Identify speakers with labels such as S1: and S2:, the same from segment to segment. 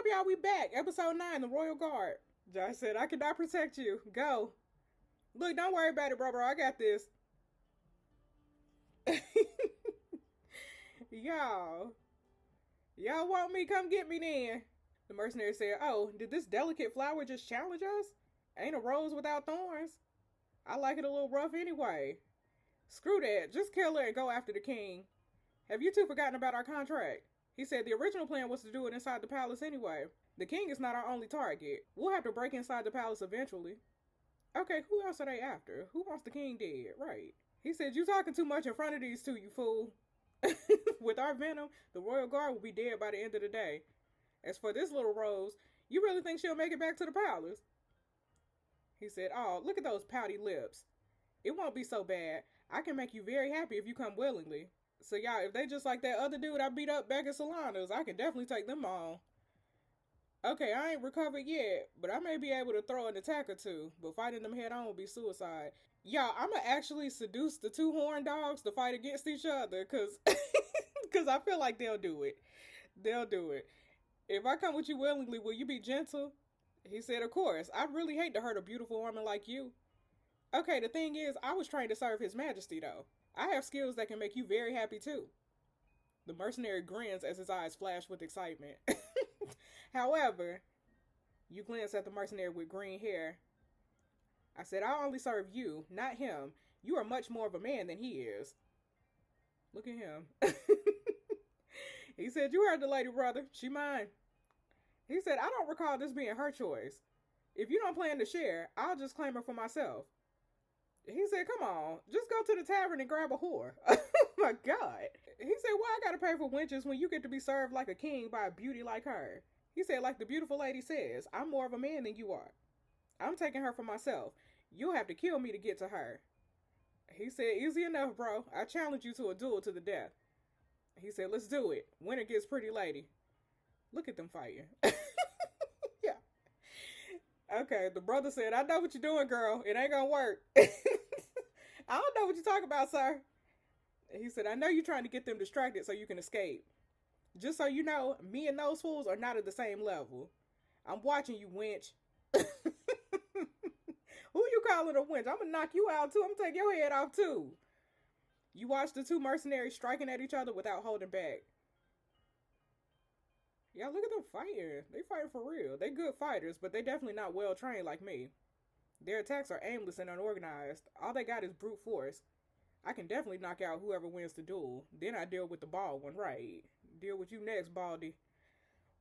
S1: y'all, we back. Episode 9, The Royal Guard. Josh said, I cannot protect you. Go. Look, don't worry about it, bro. I got this. y'all. Y'all want me? Come get me then. The mercenary said, oh, did this delicate flower just challenge us? Ain't a rose without thorns. I like it a little rough anyway. Screw that. Just kill her and go after the king. Have you two forgotten about our contract? He said the original plan was to do it inside the palace anyway. The king is not our only target. We'll have to break inside the palace eventually. Okay, who else are they after? Who wants the king dead? Right. He said, you talking too much in front of these two, you fool. With our venom, the royal guard will be dead by the end of the day. As for this little rose, you really think she'll make it back to the palace? He said, oh, look at those pouty lips. It won't be so bad. I can make you very happy if you come willingly. So y'all, if they just like that other dude I beat up back at Solana's, I can definitely take them on. Okay, I ain't recovered yet, but I may be able to throw an attack or two, but fighting them head on will be suicide. Y'all, I'ma actually seduce the two horned dogs to fight against each other, cause I feel like they'll do it. They'll do it. If I come with you willingly, will you be gentle? He said, of course. I'd really hate to hurt a beautiful woman like you. Okay, the thing is, I was trained to serve His Majesty, though. I have skills that can make you very happy, too. The mercenary grins as his eyes flash with excitement. However, you glance at the mercenary with green hair. I said, I'll only serve you, not him. You are much more of a man than he is. Look at him. He said, you heard the lady, brother. She mine. He said, I don't recall this being her choice. If you don't plan to share, I'll just claim her for myself. He said, come on, just go to the tavern and grab a whore. Oh my God. He said, why I gotta pay for wenches when you get to be served like a king by a beauty like her? He said, like the beautiful lady says, I'm more of a man than you are. I'm taking her for myself. You'll have to kill me to get to her. He said, easy enough, bro. I challenge you to a duel to the death. He said, let's do it. Winner gets pretty lady. Look at them fighting. Yeah. Okay, the brother said, I know what you're doing, girl. It ain't gonna work. I don't know what you're talking about, sir. He said, I know you're trying to get them distracted so you can escape. Just so you know, me and those fools are not at the same level. I'm watching you, wench. Who you calling a wench? I'm gonna knock you out too. I'm gonna take your head off too. You watch the two mercenaries striking at each other without holding back. Yeah, look at them fighting. They fighting for real. They good fighters, but they definitely not well trained like me. Their attacks are aimless and unorganized. All they got is brute force. I can definitely knock out whoever wins the duel. Then I deal with the bald one, right? Deal with you next, Baldy.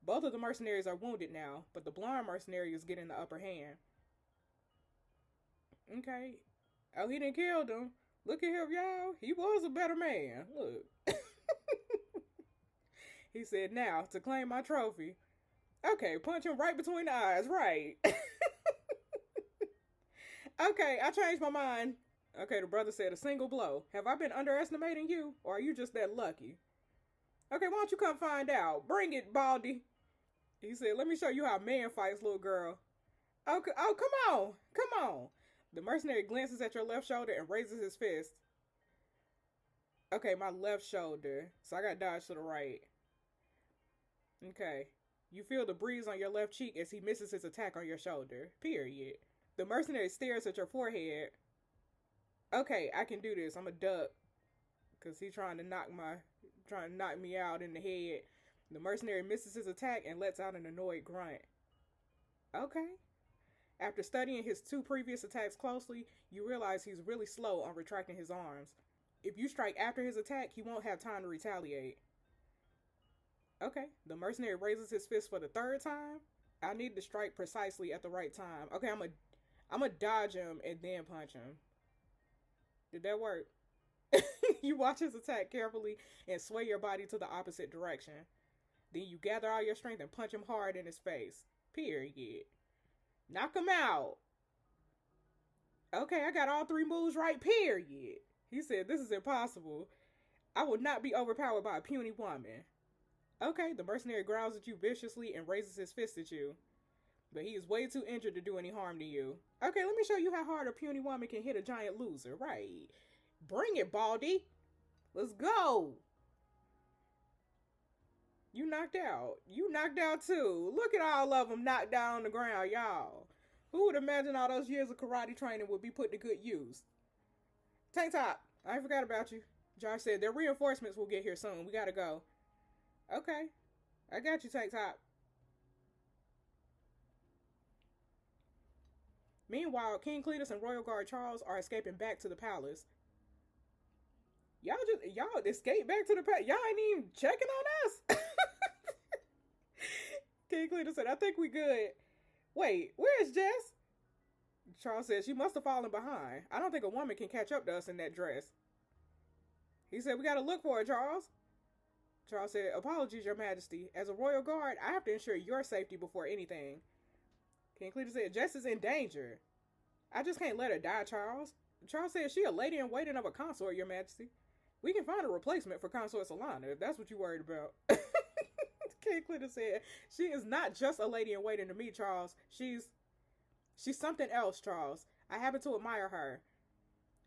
S1: Both of the mercenaries are wounded now, but the blonde mercenary is getting the upper hand. Okay. Oh, he didn't kill them. Look at him, y'all. He was a better man. Look. He said, now, to claim my trophy. Okay, punch him right between the eyes, right. Okay, I changed my mind. Okay, the brother said, a single blow. Have I been underestimating you, or are you just that lucky? Okay, why don't you come find out? Bring it, Baldy. He said, let me show you how a man fights, little girl. Okay, oh, come on. Come on. The mercenary glances at your left shoulder and raises his fist. Okay, my left shoulder. So I got dodge to the right. Okay. You feel the breeze on your left cheek as he misses his attack on your shoulder. Period. The mercenary stares at your forehead. Okay, I can do this. I'm a duck. Because he's trying to knock me out in the head. The mercenary misses his attack and lets out an annoyed grunt. Okay. After studying his two previous attacks closely, you realize he's really slow on retracting his arms. If you strike after his attack, he won't have time to retaliate. Okay, the mercenary raises his fist for the third time. I need to strike precisely at the right time. Okay, I'm gonna dodge him and then punch him. Did that work? You watch his attack carefully and sway your body to the opposite direction. Then you gather all your strength and punch him hard in his face. Period. Knock him out. Okay, I got all three moves right, period. He said, this is impossible. I will not be overpowered by a puny woman. Okay, the mercenary growls at you viciously and raises his fist at you. But he is way too injured to do any harm to you. Okay, let me show you how hard a puny woman can hit a giant loser. Right. Bring it, Baldy. Let's go. You knocked out. You knocked out too. Look at all of them knocked down on the ground, y'all. Who would imagine all those years of karate training would be put to good use? Tank Top, I ain't forgot about you. Josh said their reinforcements will get here soon. We gotta go. Okay, I got you, Tank Top. Meanwhile, King Cletus and Royal Guard Charles are escaping back to the palace. Y'all escape back to the palace. Y'all ain't even checking on us. King Cletus said, "I think we good." Wait, where's Jess? Charles said she must have fallen behind. I don't think a woman can catch up to us in that dress. He said, "We gotta look for her, Charles." Charles said, "Apologies, Your Majesty. As a royal guard, I have to ensure your safety before anything." King Cletus said, "Jess is in danger. I just can't let her die, Charles." Charles said, "She a lady in waiting of a consort, Your Majesty. We can find a replacement for Consort Solana if that's what you're worried about." King Cletus said, "She is not just a lady in waiting to me, Charles. She's something else, Charles. I happen to admire her."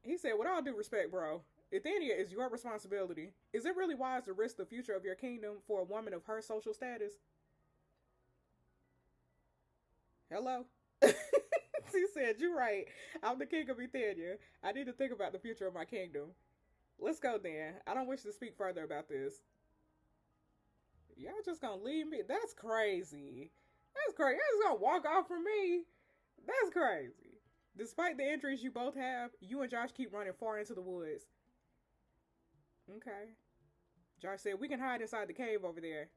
S1: He said, "With all due respect, bro, Athenia is your responsibility. Is it really wise to risk the future of your kingdom for a woman of her social status?" Hello? He said, "You're right. I'm the king of Athenia. I need to think about the future of my kingdom. Let's go then. I don't wish to speak further about this." Y'all just gonna leave me? That's crazy. That's crazy. Y'all just gonna walk off from me? That's crazy. Despite the injuries you both have, you and Josh keep running far into the woods. Okay. Josh said, "We can hide inside the cave over there."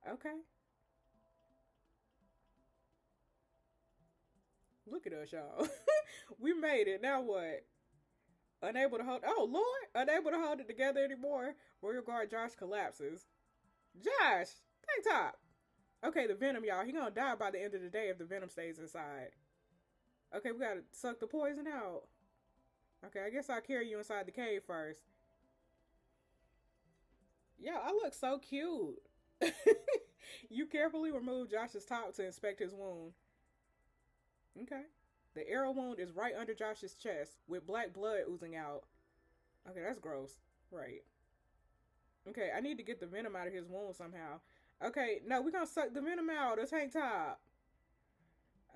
S1: Okay. Look at us, y'all. We made it. Now what? Unable to hold. Oh, Lord. Unable to hold it together anymore. Royal Guard Josh collapses. Josh! Tank Top! Okay, the venom, y'all. He gonna die by the end of the day if the venom stays inside. Okay, we gotta suck the poison out. Okay, I guess I'll carry you inside the cave first. Yeah, I look so cute. You carefully remove Josh's top to inspect his wound. Okay. The arrow wound is right under Josh's chest with black blood oozing out. Okay, that's gross. Right. Okay, I need to get the venom out of his wound somehow. Okay, no, we're gonna suck the venom out. The Tank Top.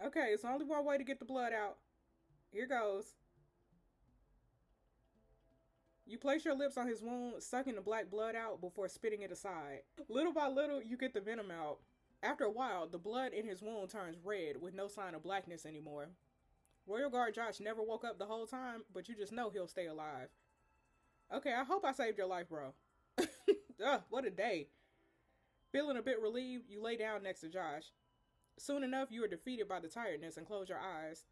S1: Okay, it's only one way to get the blood out. Here goes. You place your lips on his wound, sucking the black blood out before spitting it aside. Little by little, you get the venom out. After a while, the blood in his wound turns red with no sign of blackness anymore. Royal Guard Josh never woke up the whole time, but you just know he'll stay alive. Okay, I hope I saved your life, bro. Ugh, what a day. Feeling a bit relieved, you lay down next to Josh. Soon enough, you are defeated by the tiredness and close your eyes.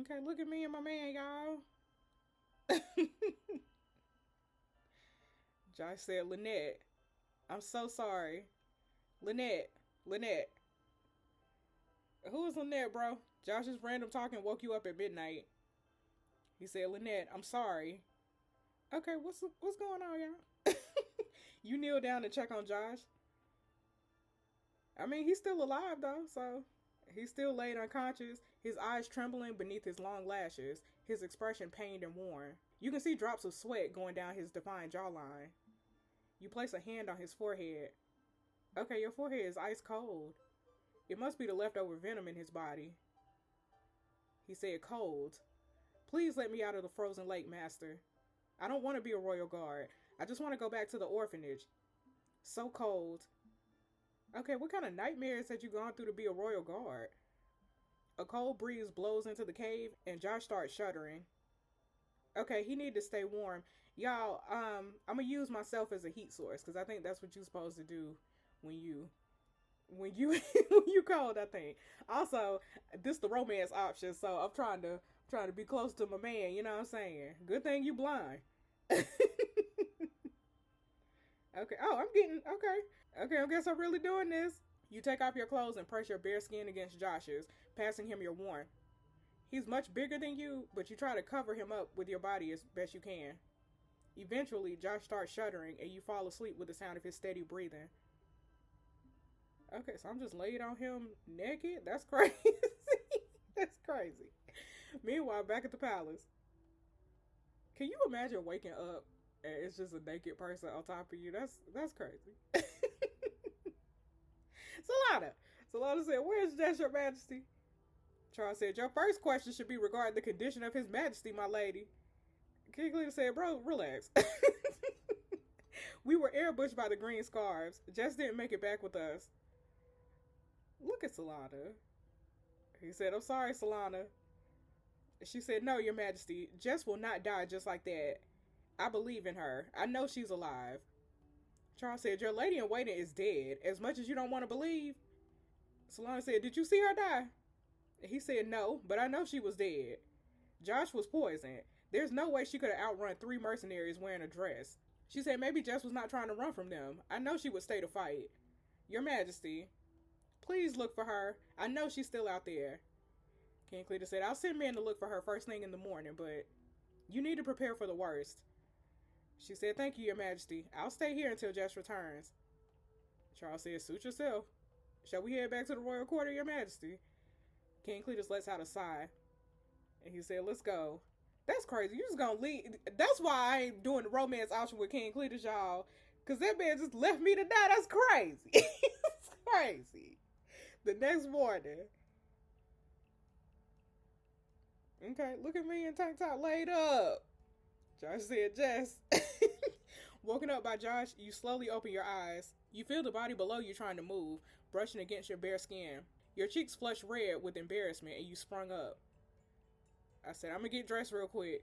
S1: Okay, look at me and my man, y'all. Josh said, "Lynette, I'm so sorry." Lynette. Lynette. Who is Lynette, bro? Josh's random talking woke you up at midnight. He said, "Lynette, I'm sorry." Okay, what's going on, y'all? You kneel down and check on Josh. I mean, he's still alive, though, so he's still laid unconscious, his eyes trembling beneath his long lashes, his expression pained and worn. You can see drops of sweat going down his defined jawline. You place a hand on his forehead. Okay, your forehead is ice cold. It must be the leftover venom in his body. He said, "Cold. Please let me out of the frozen lake, master. I don't want to be a royal guard. I just want to go back to the orphanage. So cold." Okay, what kind of nightmares had you gone through to be a royal guard? A cold breeze blows into the cave, and Josh starts shuddering. Okay, he need to stay warm. Y'all, I'm gonna use myself as a heat source, because I think that's what you're supposed to do when you when you cold, I think. Also, this the romance option, so I'm trying to be close to my man, you know what I'm saying? Good thing you blind. Okay. Oh, I'm getting okay. Okay, I guess I'm really doing this. You take off your clothes and press your bare skin against Josh's, passing him your warmth. He's much bigger than you, but you try to cover him up with your body as best you can. Eventually, Josh starts shuddering and you fall asleep with the sound of his steady breathing. Okay, so I'm just laid on him naked? That's crazy. That's crazy. Meanwhile, back at the palace. Can you imagine waking up and it's just a naked person on top of you. That's crazy. Solana. Solana said, "Where's Jess, Your Majesty?" Charles said, "Your first question should be regarding the condition of His Majesty, my lady." King Cletus said, "Bro, relax." We were airbushed by the green scarves. Jess didn't make it back with us. Look at Solana. He said, "I'm sorry, Solana." She said, "No, Your Majesty. Jess will not die just like that. I believe in her. I know she's alive." Charles said, "Your lady in waiting is dead, as much as you don't want to believe." Solana said, "Did you see her die?" He said, "No, but I know she was dead. Josh was poisoned. There's no way she could have outrun 3 mercenaries wearing a dress." She said, "Maybe Jess was not trying to run from them. I know she would stay to fight. Your Majesty, please look for her. I know she's still out there." King Cletus said, "I'll send men to look for her first thing in the morning, but you need to prepare for the worst." She said, "Thank you, Your Majesty. I'll stay here until Jess returns." Charles said, "Suit yourself. Shall we head back to the royal quarter, Your Majesty?" King Cletus lets out a sigh, and he said, "Let's go." That's crazy. You just gonna leave. That's why I ain't doing the romance option with King Cletus, y'all. Because that man just left me to die. That's crazy. It's crazy. The next morning. Okay, look at me in tank top laid up. Josh said, "Jess." Woken up by Josh, you slowly open your eyes. You feel the body below you trying to move, brushing against your bare skin. Your cheeks flush red with embarrassment, and you sprung up. I said, "I'm gonna get dressed real quick."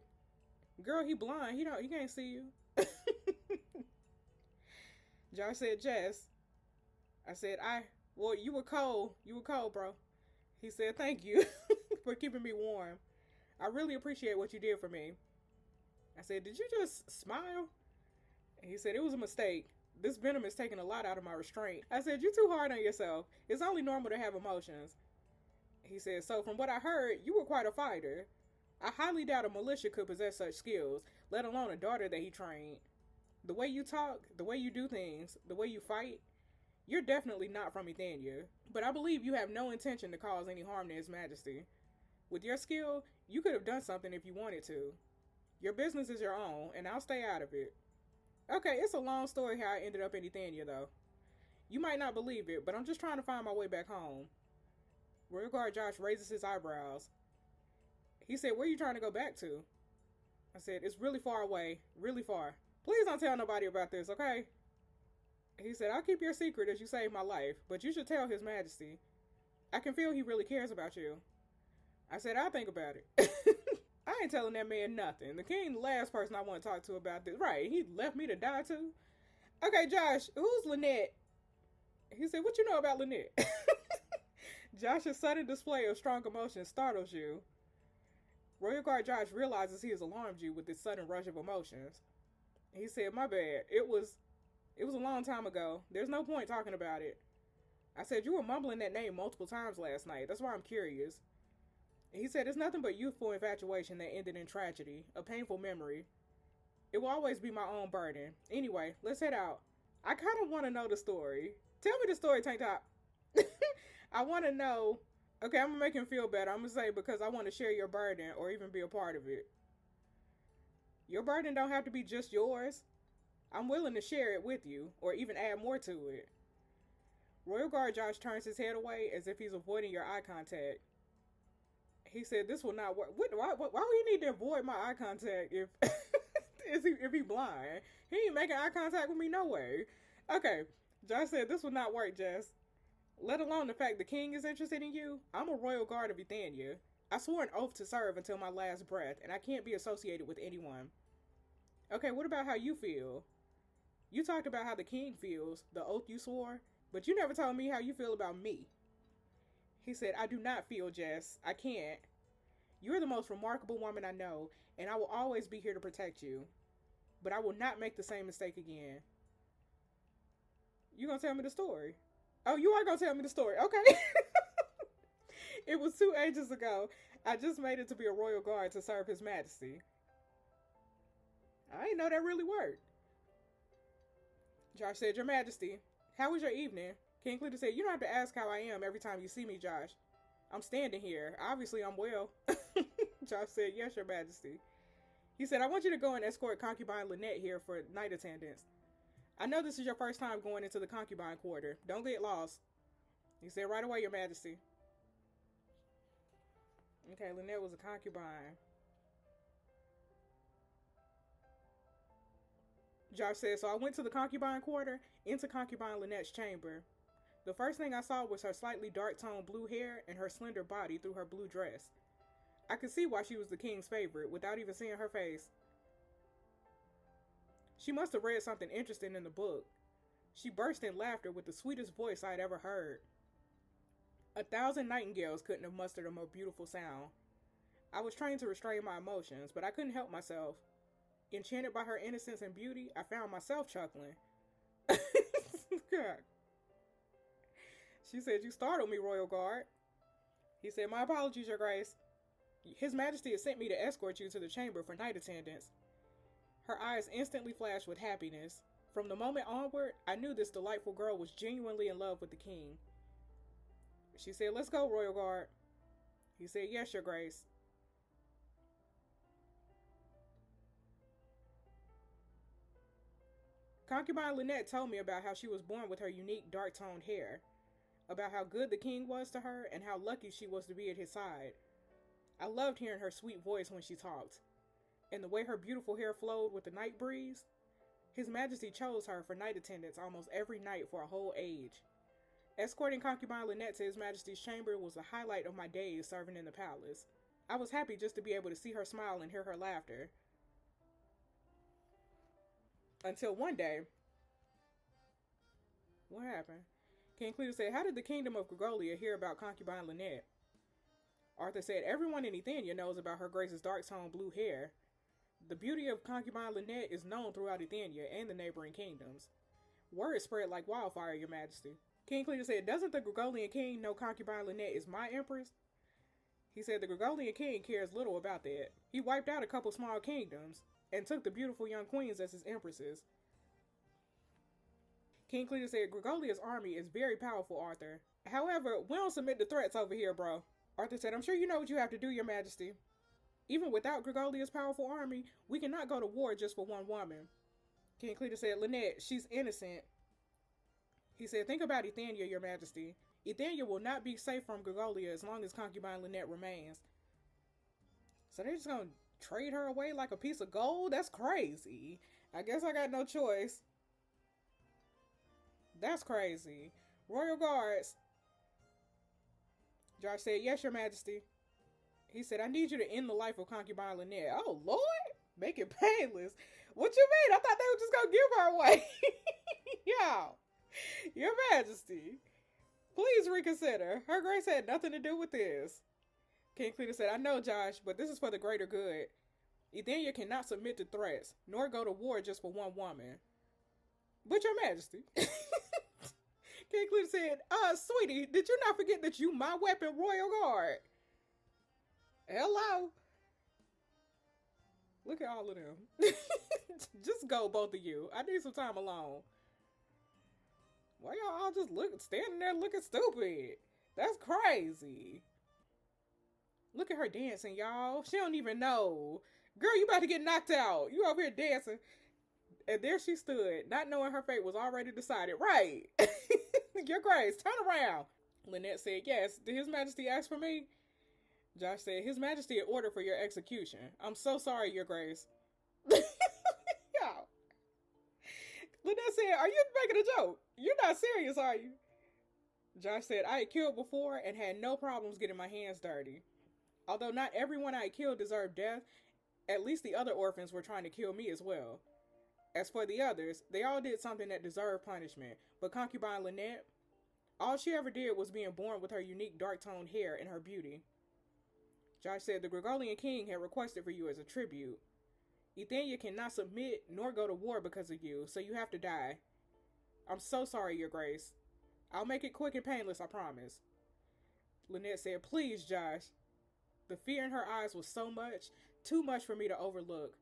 S1: "Girl, he blind. He can't see you." Josh said, "Jess." I said, well, you were cold. You were cold, bro." He said, "Thank you for keeping me warm. I really appreciate what you did for me." I said, "Did you just smile?" He said, "It was a mistake. This venom is taking a lot out of my restraint." I said, "You're too hard on yourself. It's only normal to have emotions." He said, "So from what I heard, you were quite a fighter. I highly doubt a militia could possess such skills, let alone a daughter that he trained. The way you talk, the way you do things, the way you fight, you're definitely not from Ethania. But I believe you have no intention to cause any harm to His Majesty. With your skill, you could have done something if you wanted to. Your business is your own, and I'll stay out of it." Okay, it's a long story how I ended up in Ethania, though. You might not believe it, but I'm just trying to find my way back home. Royal Guard Josh raises his eyebrows. He said, "Where are you trying to go back to?" I said, "It's really far away. Really far. Please don't tell nobody about this, okay?" He said, "I'll keep your secret as you saved my life, but you should tell His Majesty. I can feel he really cares about you." I said, "I'll think about it." I ain't telling that man nothing. The king, the last person I want to talk to about this. Right, he left me to die too. "Okay, Josh, who's Lynette?" He said, "What you know about Lynette?" Josh's sudden display of strong emotion startles you. Royal Guard Josh realizes he has alarmed you with this sudden rush of emotions. He said, "My bad. It was a long time ago. There's no point talking about it." I said, "You were mumbling that name multiple times last night. That's why I'm curious." He said, "It's nothing but youthful infatuation that ended in tragedy, a painful memory. It will always be my own burden. Anyway, let's head out. I kind of want to know the story. Tell me the story, Tank Top." I want to know. Okay, I'm going to make him feel better. I'm going to say, because I want to share your burden or even be a part of it. Your burden don't have to be just yours. I'm willing to share it with you or even add more to it. Royal Guard Josh turns his head away as if he's avoiding your eye contact. He said, "This will not work." Why would he need to avoid my eye contact if if he blind? He ain't making eye contact with me no way. Okay, Josh said, "This will not work, Jess. Let alone the fact the king is interested in you. I'm a royal guard of Ethania. I swore an oath to serve until my last breath, and I can't be associated with anyone." "Okay, what about how you feel? You talked about how the king feels, the oath you swore, but you never told me how you feel about me." He said, "I do not feel, Jess. I can't. You're the most remarkable woman I know, and I will always be here to protect you. But I will not make the same mistake again." You gonna tell me the story? Oh, you are gonna tell me the story. Okay. "It was 2 ages ago. I just made it to be a royal guard to serve His Majesty." I didn't know that really worked. Josh said, "Your Majesty, how was your evening?" King Cletus said, "You don't have to ask how I am every time you see me, Josh. I'm standing here. Obviously, I'm well." Josh said, "Yes, Your Majesty." He said, I want you to go and escort concubine Lynette here for night attendance. I know this is your first time going into the concubine quarter. Don't get lost. He said, right away, Your Majesty. Okay, Lynette was a concubine. Josh said, so I went to the concubine quarter, into concubine Lynette's chamber. The first thing I saw was her slightly dark-toned blue hair and her slender body through her blue dress. I could see why she was the king's favorite without even seeing her face. She must have read something interesting in the book. She burst in laughter with the sweetest voice I'd ever heard. 1,000 nightingales couldn't have mustered a more beautiful sound. I was trained to restrain my emotions, but I couldn't help myself. Enchanted by her innocence and beauty, I found myself chuckling. God. She said, you startled me, Royal Guard. He said, my apologies, Your Grace. His Majesty has sent me to escort you to the chamber for night attendance. Her eyes instantly flashed with happiness. From the moment onward, I knew this delightful girl was genuinely in love with the king. She said, let's go, Royal Guard. He said, yes, Your Grace. Concubine Lynette told me about how she was born with her unique dark-toned hair, about how good the king was to her, and how lucky she was to be at his side. I loved hearing her sweet voice when she talked, and the way her beautiful hair flowed with the night breeze. His Majesty chose her for night attendance almost every night for a whole age. Escorting concubine Lynette to His Majesty's chamber was the highlight of my days serving in the palace. I was happy just to be able to see her smile and hear her laughter. Until one day, what happened? King Cletus said, how did the kingdom of Gregolia hear about concubine Lynette? Arthur said, everyone in Ethenia knows about her grace's dark-toned blue hair. The beauty of concubine Lynette is known throughout Ethenia and the neighboring kingdoms. Word spread like wildfire, Your Majesty. King Cletus said, doesn't the Gregolian king know concubine Lynette is my empress? He said, the Gregolian king cares little about that. He wiped out a couple small kingdoms and took the beautiful young queens as his empresses. King Cletus said, Gregolia's army is very powerful, Arthur. However, we don't submit to threats over here, bro. Arthur said, I'm sure you know what you have to do, Your Majesty. Even without Gregolia's powerful army, we cannot go to war just for one woman. King Cletus said, Lynette, she's innocent. He said, think about Ethenia, Your Majesty. Ethenia will not be safe from Gregolia as long as concubine Lynette remains. So they're just gonna trade her away like a piece of gold? That's crazy. I guess I got no choice. That's crazy. Royal Guards. Josh said, yes, Your Majesty. He said, I need you to end the life of concubine Lynette. Oh, Lord. Make it painless. What you mean? I thought they were just going to give her away. Y'all. Your Majesty. Please reconsider. Her Grace had nothing to do with this. King Cletus said, I know, Josh, but this is for the greater good. Ethenia cannot submit to threats, nor go to war just for one woman. But Your Majesty. King Cletus said, sweetie, did you not forget that you my weapon, Royal Guard? Hello? Look at all of them. Just go, both of you. I need some time alone. Why y'all all just standing there looking stupid? That's crazy. Look at her dancing, y'all. She don't even know. Girl, you about to get knocked out. You over here dancing. And there she stood, not knowing her fate was already decided. Right. Your Grace, turn around. Lynette said, yes. Did His Majesty ask for me? Josh said, His Majesty had ordered for your execution. I'm so sorry, Your Grace. Y'all. Lynette said, are you making a joke? You're not serious, are you? Josh said, I had killed before and had no problems getting my hands dirty. Although not everyone I had killed deserved death, at least the other orphans were trying to kill me as well. As for the others, they all did something that deserved punishment, but concubine Lynette, all she ever did was being born with her unique dark-toned hair and her beauty. Josh said the Gregolian king had requested for you as a tribute. Ethenia cannot submit nor go to war because of you, so you have to die. I'm so sorry, Your Grace. I'll make it quick and painless, I promise. Lynette said, please, Josh. The fear in her eyes was so much, too much for me to overlook.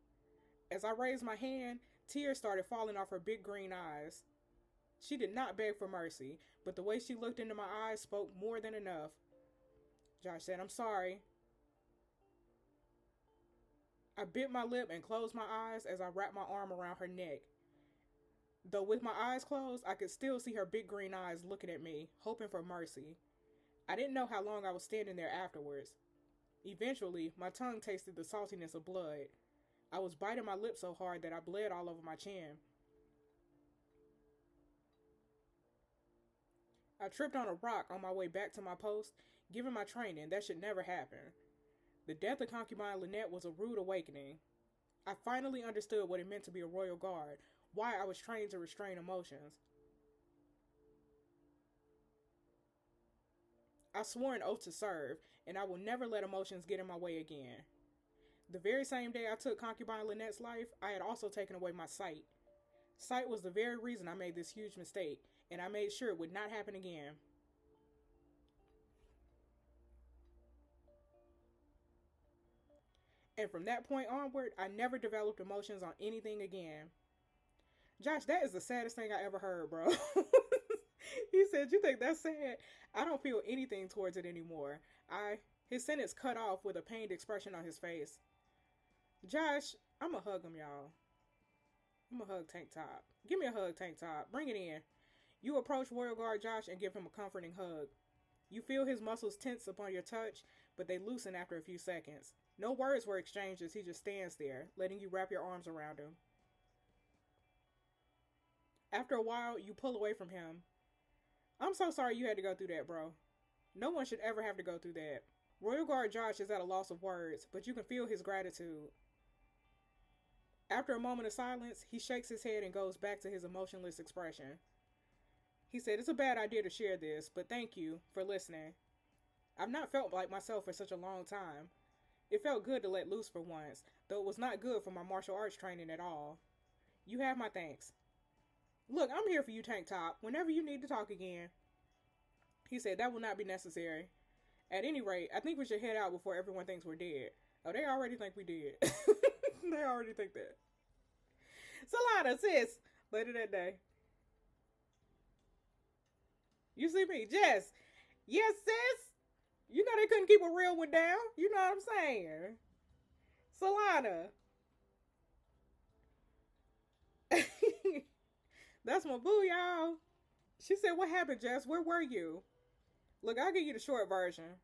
S1: As I raised my hand, tears started falling off her big green eyes. She did not beg for mercy, but the way she looked into my eyes spoke more than enough. Josh said, I'm sorry. I bit my lip and closed my eyes as I wrapped my arm around her neck. Though with my eyes closed, I could still see her big green eyes looking at me, hoping for mercy. I didn't know how long I was standing there afterwards. Eventually, my tongue tasted the saltiness of blood. I was biting my lip so hard that I bled all over my chin. I tripped on a rock on my way back to my post. Given my training, that should never happen. The death of concubine Lynette was a rude awakening. I finally understood what it meant to be a royal guard, why I was trained to restrain emotions. I swore an oath to serve, and I will never let emotions get in my way again. The very same day I took concubine Lynette's life, I had also taken away my sight. Sight was the very reason I made this huge mistake, and I made sure it would not happen again. And from that point onward, I never developed emotions on anything again. Josh, that is the saddest thing I ever heard, bro. He said, "You think that's sad? I don't feel anything towards it anymore." His sentence cut off with a pained expression on his face. Josh, I'ma hug him, y'all. I'ma hug Tank Top. Give me a hug, Tank Top. Bring it in. You approach Royal Guard Josh and give him a comforting hug. You feel his muscles tense upon your touch, but they loosen after a few seconds. No words were exchanged as he just stands there, letting you wrap your arms around him. After a while, you pull away from him. "I'm so sorry you had to go through that, bro. No one should ever have to go through that." Royal Guard Josh is at a loss of words, but you can feel his gratitude. After a moment of silence, he shakes his head and goes back to his emotionless expression. He said, "It's a bad idea to share this, but thank you for listening. I've not felt like myself for such a long time. It felt good to let loose for once, though it was not good for my martial arts training at all. You have my thanks. Look, I'm here for you, Tank Top, whenever you need to talk again." He said, "That will not be necessary. At any rate, I think we should head out before everyone thinks we're dead." Oh, they already think we did. They already think that. Solana, sis, later that day. You see me, Jess. Yes, sis. You know they couldn't keep a real one down. You know what I'm saying? Solana. That's my boo, y'all. She said, "What happened, Jess? Where were you?" Look, I'll give you the short version.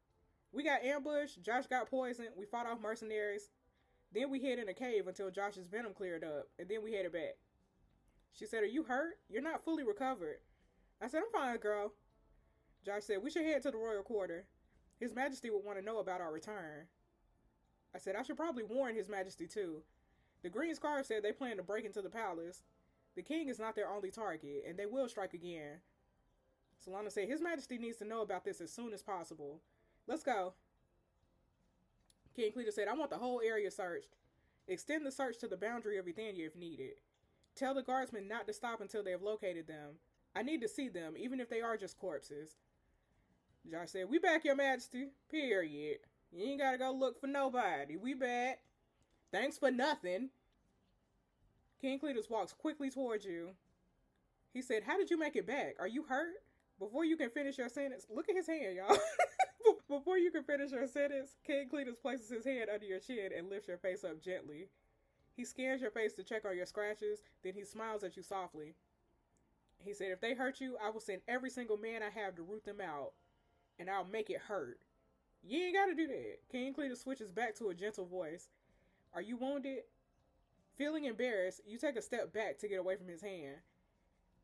S1: We got ambushed, Josh got poisoned, we fought off mercenaries. Then we hid in a cave until Josh's venom cleared up, and then we headed back. She said, "Are you hurt? You're not fully recovered." I said, "I'm fine, girl." Josh said, "We should head to the royal quarter. His Majesty would want to know about our return." I said, "I should probably warn His Majesty too. The Green Scarf said they plan to break into the palace. The king is not their only target, and they will strike again." Solana said, "His Majesty needs to know about this as soon as possible. Let's go." King Cletus said, "I want the whole area searched. Extend the search to the boundary of Ethania if needed. Tell the guardsmen not to stop until they have located them. I need to see them, even if they are just corpses." Josh said, "We back, Your Majesty. Period. You ain't gotta go look for nobody. We back. Thanks for nothing." King Cletus walks quickly towards you. He said, "How did you make it back? Are you hurt?" Before you can finish your sentence, look at his hand, y'all. Before you can finish your sentence, King Cletus places his hand under your chin and lifts your face up gently. He scans your face to check on your scratches, then he smiles at you softly. He said, "If they hurt you, I will send every single man I have to root them out, and I'll make it hurt." You ain't gotta do that. King Cletus switches back to a gentle voice. "Are you wounded?" Feeling embarrassed, you take a step back to get away from his hand.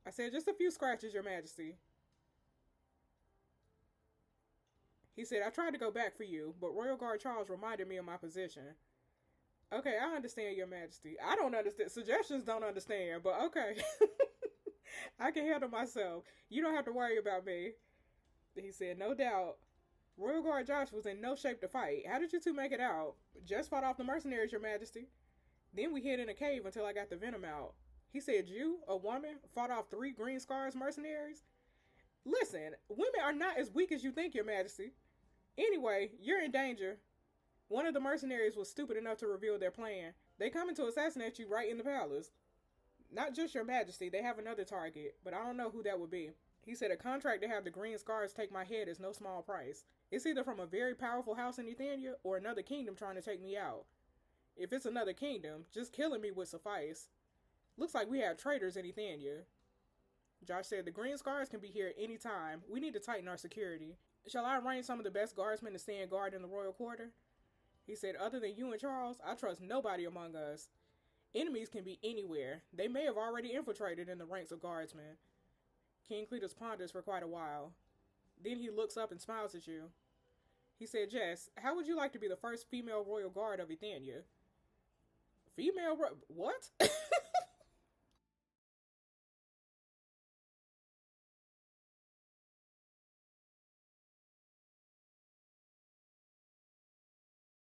S1: I said, "Just a few scratches, Your Majesty." He said, "I tried to go back for you, but Royal Guard Charles reminded me of my position." Okay, I understand, Your Majesty. I don't understand. Suggestions don't understand, but okay. I can handle myself. You don't have to worry about me. He said, "No doubt. Royal Guard Josh was in no shape to fight. How did you two make it out?" "Just fought off the mercenaries, Your Majesty. Then we hid in a cave until I got the venom out." He said, "You, a woman, fought off 3 Green Scars mercenaries?" Listen, women are not as weak as you think, Your Majesty. Anyway, you're in danger. One of the mercenaries was stupid enough to reveal their plan. They coming to assassinate you right in the palace. Not just Your Majesty, they have another target, but I don't know who that would be. He said, "A contract to have the Green Scars take my head is no small price. It's either from a very powerful house in Ethania or another kingdom trying to take me out. If it's another kingdom, just killing me would suffice. Looks like we have traitors in Ethania. Josh said the Green Scars can be here any time. We need to tighten our security. Shall I arrange some of the best guardsmen to stand guard in the royal quarter? He said, other than you and Charles, I trust nobody among us. Enemies can be anywhere. They may have already infiltrated in the ranks of guardsmen. King Cletus ponders for quite a while. Then he looks up and smiles at you. He said, Jess, how would you like to be the first female royal guard of Ethania? What?